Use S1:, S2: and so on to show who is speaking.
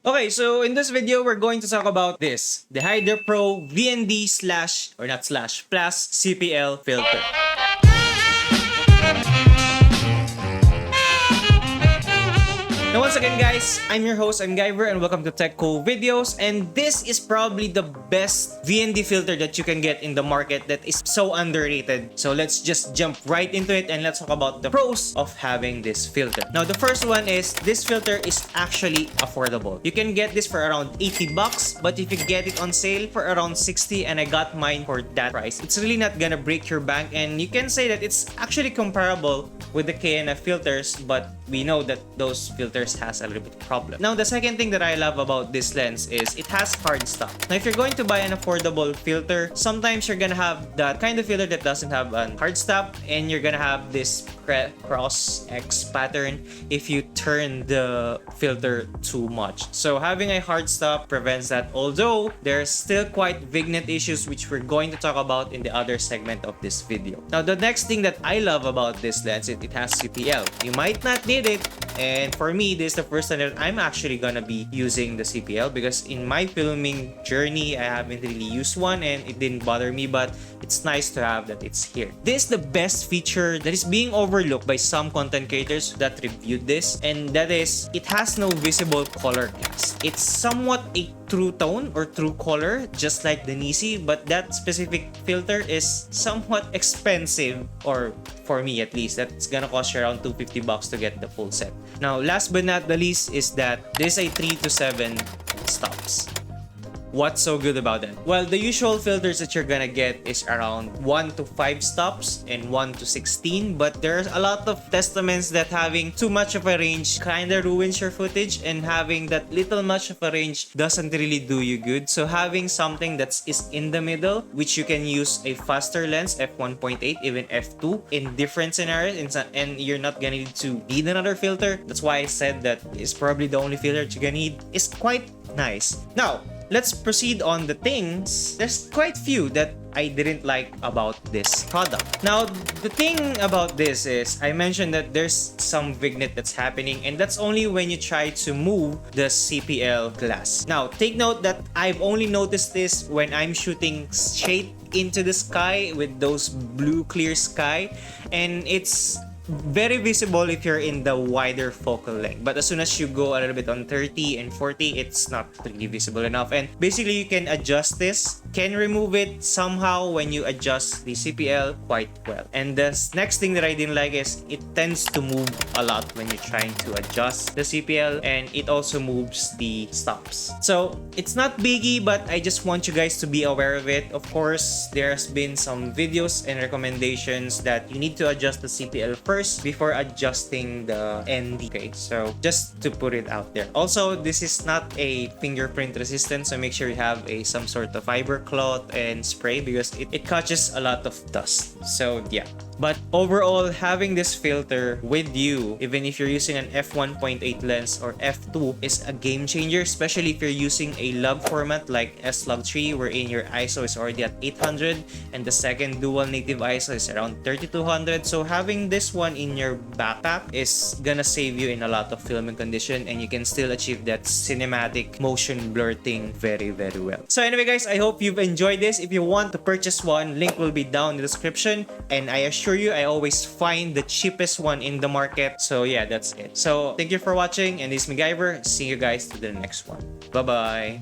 S1: Okay, so in this video, we're going to talk about this, the Haida Pro VND slash, or not slash, plus CPL filter. Now once again guys, I'm your host, I'm Guyver, and welcome to Tech Cool Videos, and this is probably the best VND filter that you can get in the market that is so underrated. So let's just jump right into it and let's talk about the pros of having this filter. Now the first one is, this filter is actually affordable. You can get this for around 80 bucks, but if you get it on sale for around 60, and I got mine for that price, it's really not gonna break your bank, and you can say that it's actually comparable with the KNF filters, but we know that those filters has a little bit of problem. Now, the second thing that I love about this lens is it has hard stop. Now, if you're going to buy an affordable filter, sometimes you're gonna have that kind of filter that doesn't have a hard stop, and you're gonna have this cross X pattern if you turn the filter too much. So having a hard stop prevents that, although there's still quite vignette issues which we're going to talk about in the other segment of this video. Now, the next thing that I love about this lens is it has CPL. You might not need it, and for me, this is the first time that I'm actually gonna be using the CPL, because in my filming journey, I haven't really used one and it didn't bother me, but it's nice to have that it's here. This is the best feature that is being overlooked by some content creators that reviewed this, and that is, it has no visible color cast. It's somewhat a true tone or true color, just like the NiSi, but that specific filter is somewhat expensive, or for me at least, that's gonna cost you around 250 bucks to get the full set. Now, last but not the least is that this is a 3 to 7 stops. What's so good about that? Well, the usual filters that you're gonna get is around 1 to 5 stops and 1 to 16, but there's a lot of testaments that having too much of a range kinda ruins your footage, and having that little much of a range doesn't really do you good. So having something that is in the middle, which you can use a faster lens, f1.8, even f2, in different scenarios, and you're not gonna need another filter. That's why I said that it's probably the only filter that you're gonna need, is quite nice. Now, let's proceed on the things. There's quite few that I didn't like about this product. Now, the thing about this is, I mentioned that there's some vignette that's happening, and that's only when you try to move the CPL glass. Now, take note that I've only noticed this when I'm shooting straight into the sky with those blue clear sky, and it's very visible if you're in the wider focal length, but as soon as you go a little bit on 30 and 40, it's not really visible enough. And basically, you can adjust this, can remove it somehow when you adjust the CPL quite well. And the next thing that I didn't like is it tends to move a lot when you're trying to adjust the CPL, and it also moves the stops. So it's not biggie, but I just want you guys to be aware of it. Of course, there's been some videos and recommendations that you need to adjust the CPL first before adjusting the ND. Okay, so just to put it out there. Also, this is not a fingerprint resistant, so make sure you have some sort of fiber cloth and spray, because it catches a lot of dust. So yeah. But overall, having this filter with you, even if you're using an f1.8 lens or f2, is a game changer, especially if you're using a log format like S-Log3, wherein your ISO is already at 800 and the second dual native ISO is around 3200. So having this one in your backpack is gonna save you in a lot of filming condition, and you can still achieve that cinematic motion blur thing very, very well. So anyway guys, I hope you've enjoyed this. If you want to purchase one, link will be down in the description, and I assure you, I always find the cheapest one in the market. So yeah, that's it. So thank you for watching, and this is MacGyver. See you guys to the next one. Bye bye.